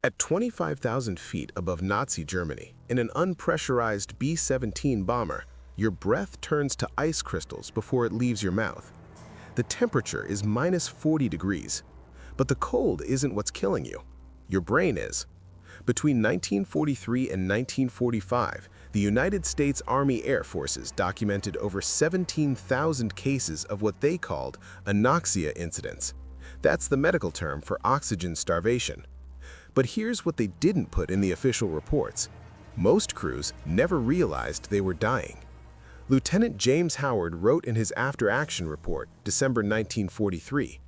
At 25,000 feet above Nazi Germany, in an unpressurized B-17 bomber, your breath turns to ice crystals before it leaves your mouth. The temperature is minus 40 degrees. But the cold isn't what's killing you. Your brain is. Between 1943 and 1945, the United States Army Air Forces documented over 17,000 cases of what they called anoxia incidents. That's the medical term for oxygen starvation. But here's what they didn't put in the official reports. Most crews never realized they were dying. Lieutenant James Howard wrote in his after-action report, December 1943,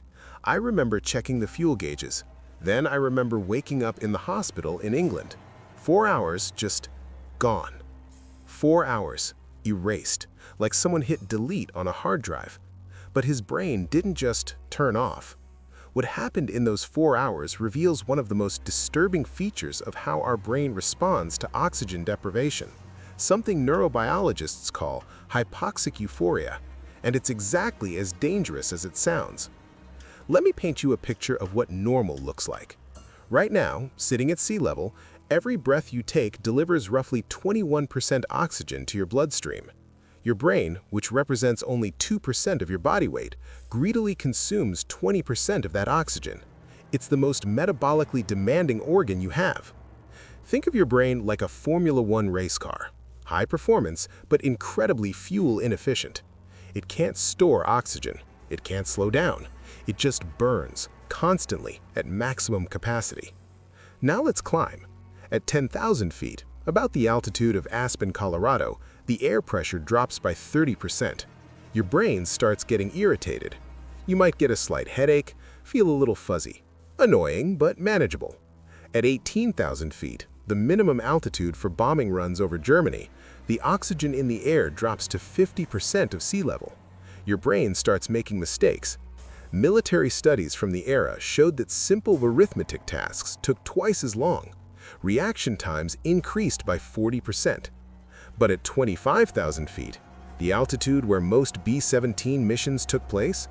"I remember checking the fuel gauges. Then I remember waking up in the hospital in England. 4 hours just gone. 4 hours erased, like someone hit delete on a hard drive." But his brain didn't just turn off. What happened in those 4 hours reveals one of the most disturbing features of how our brain responds to oxygen deprivation, something neurobiologists call hypoxic euphoria, and it's exactly as dangerous as it sounds. Let me paint you a picture of what normal looks like. Right now, sitting at sea level, every breath you take delivers roughly 21% oxygen to your bloodstream. Your brain, which represents only 2% of your body weight, greedily consumes 20% of that oxygen. It's the most metabolically demanding organ you have. Think of your brain like a Formula One race car. High performance, but incredibly fuel inefficient. It can't store oxygen. It can't slow down. It just burns, constantly, at maximum capacity. Now let's climb. At 10,000 feet, about the altitude of Aspen, Colorado, the air pressure drops by 30%. Your brain starts getting irritated. You might get a slight headache, feel a little fuzzy. Annoying, but manageable. At 18,000 feet, the minimum altitude for bombing runs over Germany, the oxygen in the air drops to 50% of sea level. Your brain starts making mistakes. Military studies from the era showed that simple arithmetic tasks took twice as long. Reaction times increased by 40%. But at 25,000 feet, the altitude where most B-17 missions took place,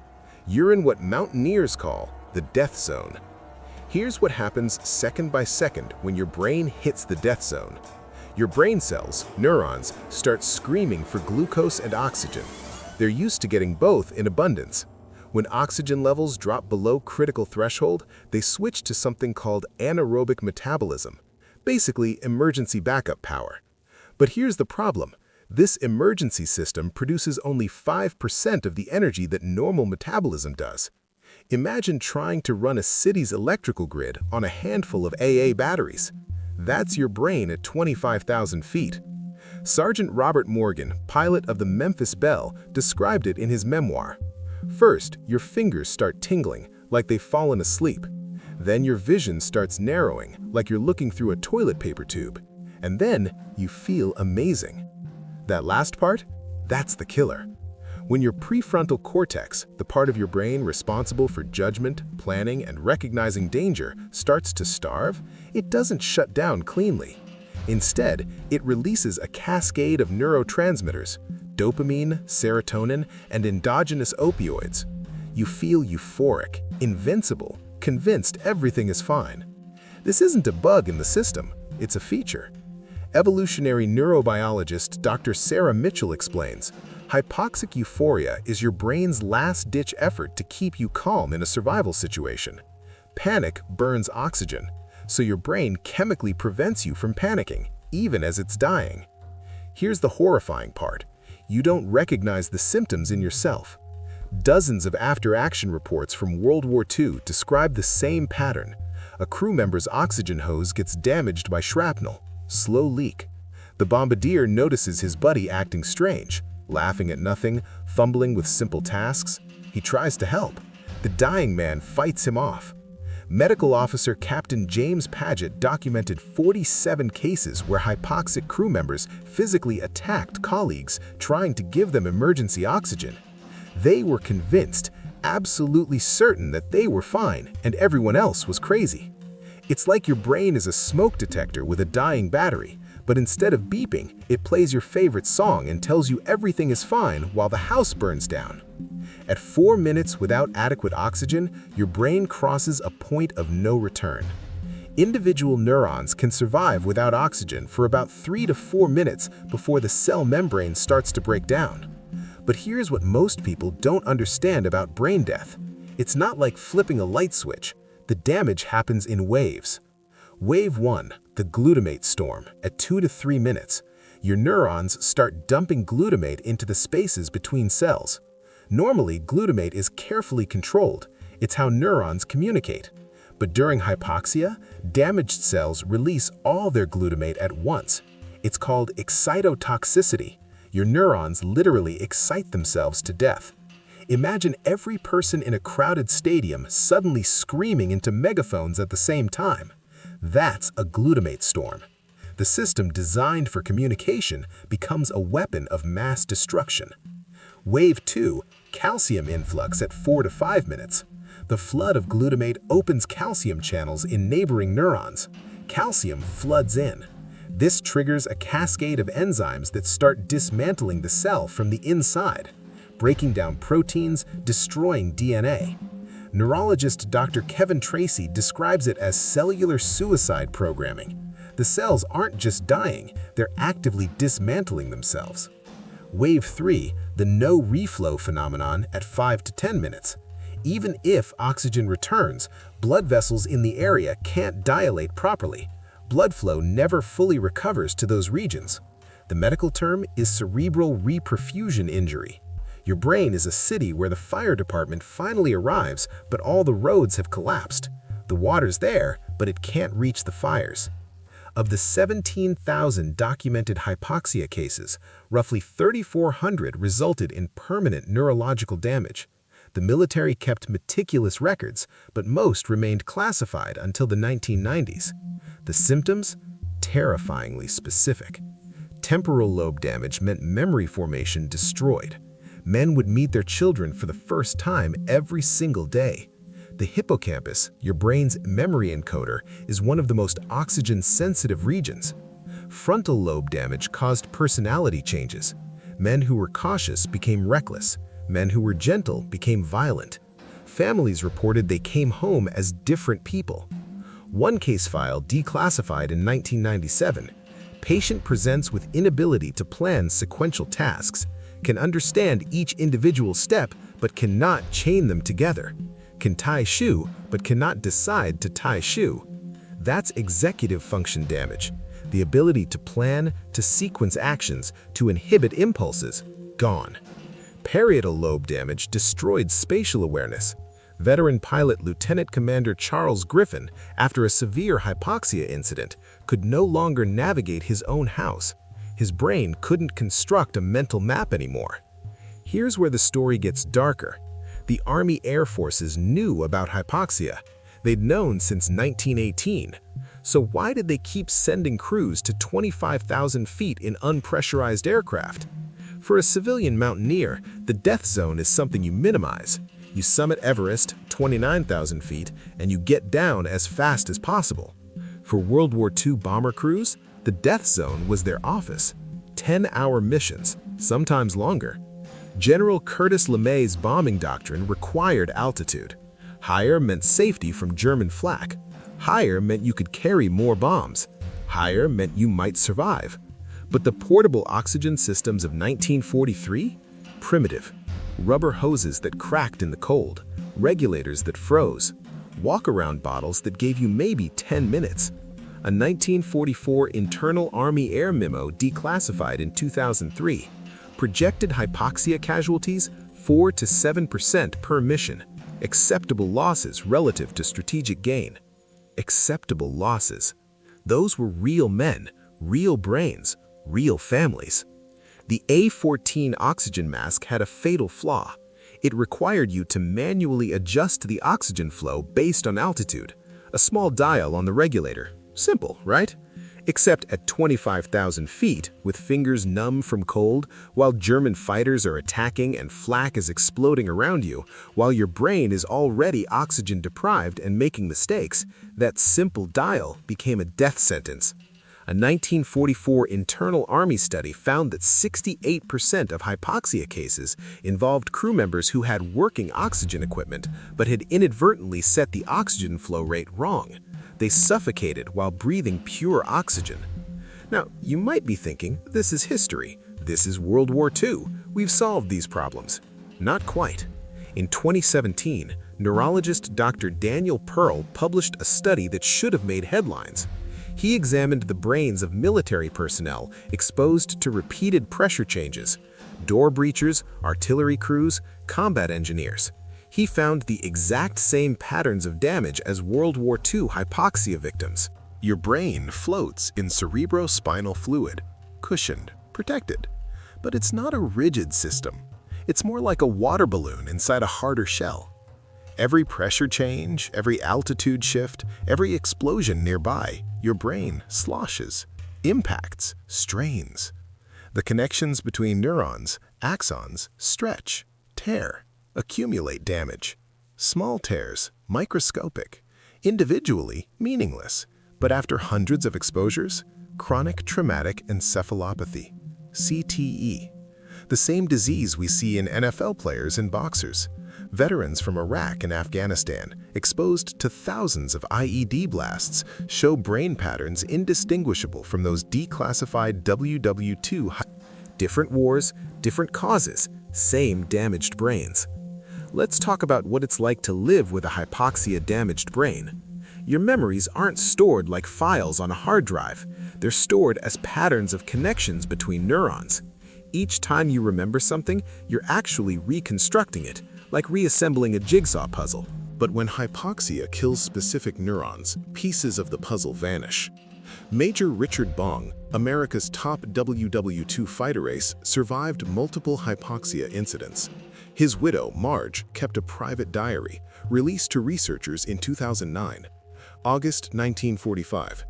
you're in what mountaineers call the death zone. Here's what happens second by second when your brain hits the death zone. Your brain cells, neurons, start screaming for glucose and oxygen. They're used to getting both in abundance. When oxygen levels drop below critical threshold, they switch to something called anaerobic metabolism, basically emergency backup power. But here's the problem. This emergency system produces only 5% of the energy that normal metabolism does. Imagine trying to run a city's electrical grid on a handful of AA batteries. That's your brain at 25,000 feet. Sergeant Robert Morgan, pilot of the Memphis Belle, described it in his memoir. First, your fingers start tingling, like they've fallen asleep. Then your vision starts narrowing, like you're looking through a toilet paper tube. And then you feel amazing. That last part? That's the killer. When your prefrontal cortex, the part of your brain responsible for judgment, planning, and recognizing danger, starts to starve, it doesn't shut down cleanly. Instead, it releases a cascade of neurotransmitters, dopamine, serotonin, and endogenous opioids. You feel euphoric, invincible, convinced everything is fine. This isn't a bug in the system, it's a feature. Evolutionary neurobiologist Dr. Sarah Mitchell explains, hypoxic euphoria is your brain's last-ditch effort to keep you calm in a survival situation. Panic burns oxygen, so your brain chemically prevents you from panicking, even as it's dying. Here's the horrifying part. You don't recognize the symptoms in yourself. Dozens of after-action reports from World War II describe the same pattern. A crew member's oxygen hose gets damaged by shrapnel. Slow leak. The bombardier notices his buddy acting strange, laughing at nothing, fumbling with simple tasks. He tries to help. The dying man fights him off. Medical officer Captain James Paget documented 47 cases where hypoxic crew members physically attacked colleagues trying to give them emergency oxygen. They were convinced, absolutely certain that they were fine and everyone else was crazy. It's like your brain is a smoke detector with a dying battery, but instead of beeping, it plays your favorite song and tells you everything is fine while the house burns down. At 4 minutes without adequate oxygen, your brain crosses a point of no return. Individual neurons can survive without oxygen for about 3 to 4 minutes before the cell membrane starts to break down. But here's what most people don't understand about brain death. It's not like flipping a light switch. The damage happens in waves. Wave 1, the glutamate storm, at 2 to 3 minutes. Your neurons start dumping glutamate into the spaces between cells. Normally, glutamate is carefully controlled. It's how neurons communicate. But during hypoxia, damaged cells release all their glutamate at once. It's called excitotoxicity. Your neurons literally excite themselves to death. Imagine every person in a crowded stadium suddenly screaming into megaphones at the same time. That's a glutamate storm. The system designed for communication becomes a weapon of mass destruction. Wave 2, calcium influx at 4 to 5 minutes. The flood of glutamate opens calcium channels in neighboring neurons. Calcium floods in. This triggers a cascade of enzymes that start dismantling the cell from the inside, breaking down proteins, destroying DNA. Neurologist Dr. Kevin Tracy describes it as cellular suicide programming. The cells aren't just dying, they're actively dismantling themselves. Wave 3, the no reflow phenomenon at 5 to 10 minutes. Even if oxygen returns, blood vessels in the area can't dilate properly. Blood flow never fully recovers to those regions. The medical term is cerebral reperfusion injury. Your brain is a city where the fire department finally arrives, but all the roads have collapsed. The water's there, but it can't reach the fires. Of the 17,000 documented hypoxia cases, roughly 3,400 resulted in permanent neurological damage. The military kept meticulous records, but most remained classified until the 1990s. The symptoms? Terrifyingly specific. Temporal lobe damage meant memory formation destroyed. Men would meet their children for the first time every single day. The hippocampus, your brain's memory encoder, is one of the most oxygen-sensitive regions. Frontal lobe damage caused personality changes. Men who were cautious became reckless. Men who were gentle became violent. Families reported they came home as different people. One case file declassified in 1997. Patient presents with inability to plan sequential tasks, can understand each individual step but cannot chain them together, can tie shoe but cannot decide to tie shoe. That's executive function damage. The ability to plan, to sequence actions, to inhibit impulses, gone. Parietal lobe damage destroyed spatial awareness. Veteran pilot Lieutenant Commander Charles Griffin, after a severe hypoxia incident, could no longer navigate his own house. His brain couldn't construct a mental map anymore. Here's where the story gets darker. The Army Air Forces knew about hypoxia. They'd known since 1918. So why did they keep sending crews to 25,000 feet in unpressurized aircraft? For a civilian mountaineer, the death zone is something you minimize. You summit Everest, 29,000 feet, and you get down as fast as possible. For World War II bomber crews, the death zone was their office. 10-hour missions, sometimes longer. General Curtis LeMay's bombing doctrine required altitude. Higher meant safety from German flak. Higher meant you could carry more bombs. Higher meant you might survive. But the portable oxygen systems of 1943? Primitive. Rubber hoses that cracked in the cold. Regulators that froze. Walk-around bottles that gave you maybe 10 minutes. A 1944 Internal Army Air Memo declassified in 2003 projected hypoxia casualties 4 to 7% per mission. Acceptable losses relative to strategic gain. Acceptable losses. Those were real men, real brains, real families. The A-14 oxygen mask had a fatal flaw. It required you to manually adjust the oxygen flow based on altitude. A small dial on the regulator. Simple, right? Except at 25,000 feet, with fingers numb from cold, while German fighters are attacking and flak is exploding around you, while your brain is already oxygen deprived and making mistakes, that simple dial became a death sentence. A 1944 Internal Army study found that 68% of hypoxia cases involved crew members who had working oxygen equipment but had inadvertently set the oxygen flow rate wrong. They suffocated while breathing pure oxygen. Now, you might be thinking, this is history. This is World War II. We've solved these problems. Not quite. In 2017, neurologist Dr. Daniel Pearl published a study that should have made headlines. He examined the brains of military personnel exposed to repeated pressure changes, door breachers, artillery crews, combat engineers. He found the exact same patterns of damage as World War II hypoxia victims. Your brain floats in cerebrospinal fluid, cushioned, protected. But it's not a rigid system. It's more like a water balloon inside a harder shell. Every pressure change, every altitude shift, every explosion nearby, your brain sloshes, impacts, strains. The connections between neurons, axons, stretch, tear, accumulate damage. Small tears, microscopic, individually meaningless, but after hundreds of exposures, chronic traumatic encephalopathy, CTE. The same disease we see in NFL players and boxers. Veterans from Iraq and Afghanistan, exposed to thousands of IED blasts, show brain patterns indistinguishable from those declassified WWII. Different wars, different causes, same damaged brains. Let's talk about what it's like to live with a hypoxia-damaged brain. Your memories aren't stored like files on a hard drive. They're stored as patterns of connections between neurons. Each time you remember something, you're actually reconstructing it, like reassembling a jigsaw puzzle. But when hypoxia kills specific neurons, pieces of the puzzle vanish. Major Richard Bong, America's top WWII fighter ace, survived multiple hypoxia incidents. His widow, Marge, kept a private diary, released to researchers in 2009. August 1945.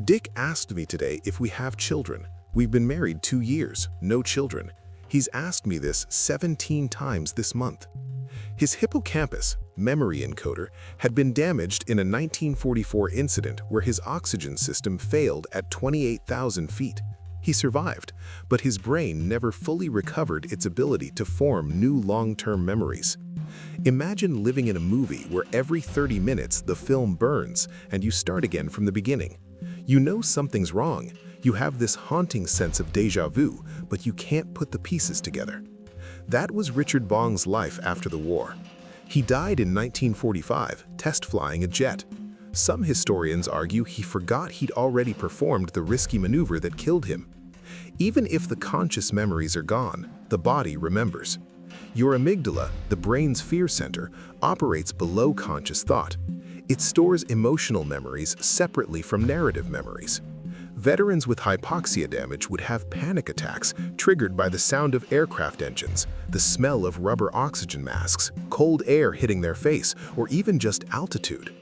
Dick asked me today if we have children. We've been married 2 years, no children. He's asked me this 17 times this month. His hippocampus, memory encoder, had been damaged in a 1944 incident where his oxygen system failed at 28,000 feet. He survived, but his brain never fully recovered its ability to form new long-term memories. Imagine living in a movie where every 30 minutes the film burns and you start again from the beginning. You know something's wrong. You have this haunting sense of déjà vu, but you can't put the pieces together. That was Richard Bong's life after the war. He died in 1945, test flying a jet. Some historians argue he forgot he'd already performed the risky maneuver that killed him. Even if the conscious memories are gone, the body remembers. Your amygdala, the brain's fear center, operates below conscious thought. It stores emotional memories separately from narrative memories. Veterans with hypoxia damage would have panic attacks triggered by the sound of aircraft engines, the smell of rubber oxygen masks, cold air hitting their face, or even just altitude.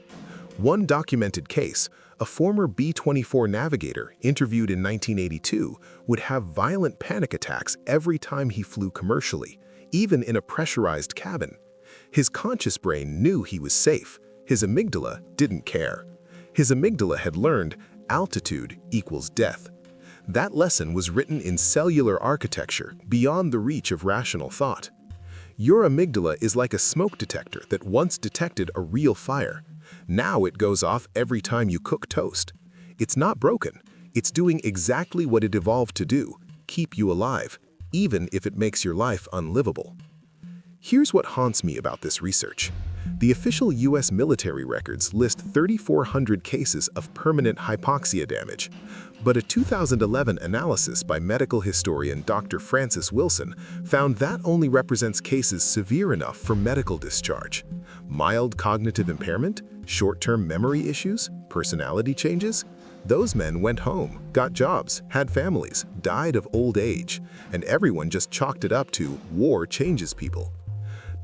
One documented case, a former B-24 navigator interviewed in 1982, would have violent panic attacks every time he flew commercially, even in a pressurized cabin. His conscious brain knew he was safe. His amygdala didn't care. His amygdala had learned altitude equals death. That lesson was written in cellular architecture beyond the reach of rational thought. Your amygdala is like a smoke detector that once detected a real fire. Now it goes off every time you cook toast. It's not broken. It's doing exactly what it evolved to do, keep you alive, even if it makes your life unlivable. Here's what haunts me about this research. The official U.S. military records list 3,400 cases of permanent hypoxia damage, but a 2011 analysis by medical historian Dr. Francis Wilson found that only represents cases severe enough for medical discharge. Mild cognitive impairment, short-term memory issues, personality changes? Those men went home, got jobs, had families, died of old age, and everyone just chalked it up to war changes people.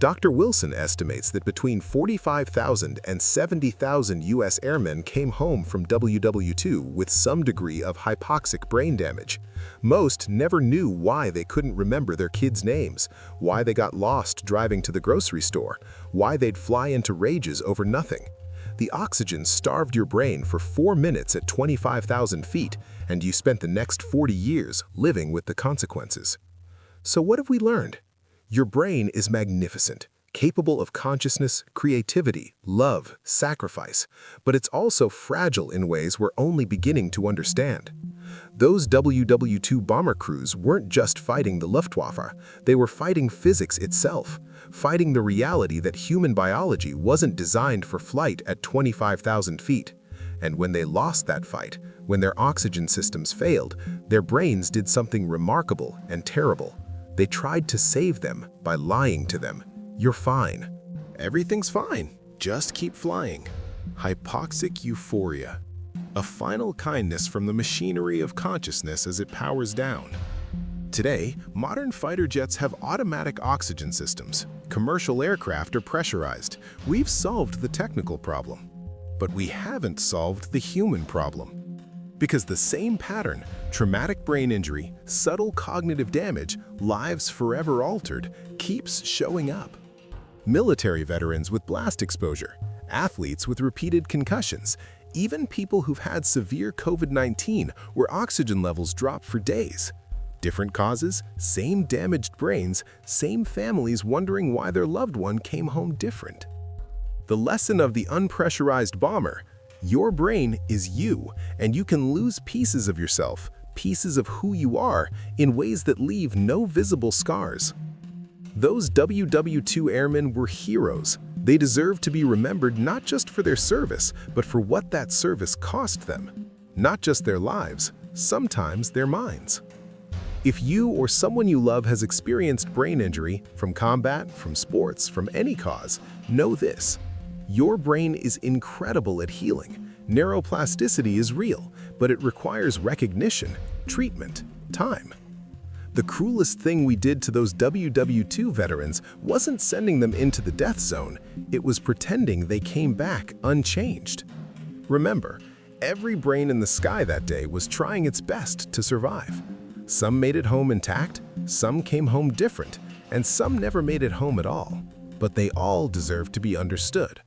Dr. Wilson estimates that between 45,000 and 70,000 U.S. airmen came home from WWII with some degree of hypoxic brain damage. Most never knew why they couldn't remember their kids' names, why they got lost driving to the grocery store, why they'd fly into rages over nothing. The oxygen starved your brain for 4 minutes at 25,000 feet, and you spent the next 40 years living with the consequences. So what have we learned? Your brain is magnificent, capable of consciousness, creativity, love, sacrifice, but it's also fragile in ways we're only beginning to understand. Those WWII bomber crews weren't just fighting the Luftwaffe, they were fighting physics itself, fighting the reality that human biology wasn't designed for flight at 25,000 feet. And when they lost that fight, when their oxygen systems failed, their brains did something remarkable and terrible. They tried to save them by lying to them. You're fine. Everything's fine. Just keep flying. Hypoxic Euphoria. A final kindness from the machinery of consciousness as it powers down. Today, modern fighter jets have automatic oxygen systems. Commercial aircraft are pressurized. We've solved the technical problem. But we haven't solved the human problem. Because the same pattern, traumatic brain injury, subtle cognitive damage, lives forever altered, keeps showing up. Military veterans with blast exposure, athletes with repeated concussions, even people who've had severe COVID-19 where oxygen levels drop for days. Different causes, same damaged brains, same families wondering why their loved one came home different. The lesson of the unpressurized bomber: your brain is you, and you can lose pieces of yourself, pieces of who you are, in ways that leave no visible scars. Those WWII airmen were heroes. They deserve to be remembered not just for their service, but for what that service cost them. Not just their lives, sometimes their minds. If you or someone you love has experienced brain injury from combat, from sports, from any cause, know this: your brain is incredible at healing. Neuroplasticity is real, but it requires recognition, treatment, time. The cruelest thing we did to those WWII veterans wasn't sending them into the death zone, it was pretending they came back unchanged. Remember, every brain in the sky that day was trying its best to survive. Some made it home intact, some came home different, and some never made it home at all. But they all deserve to be understood.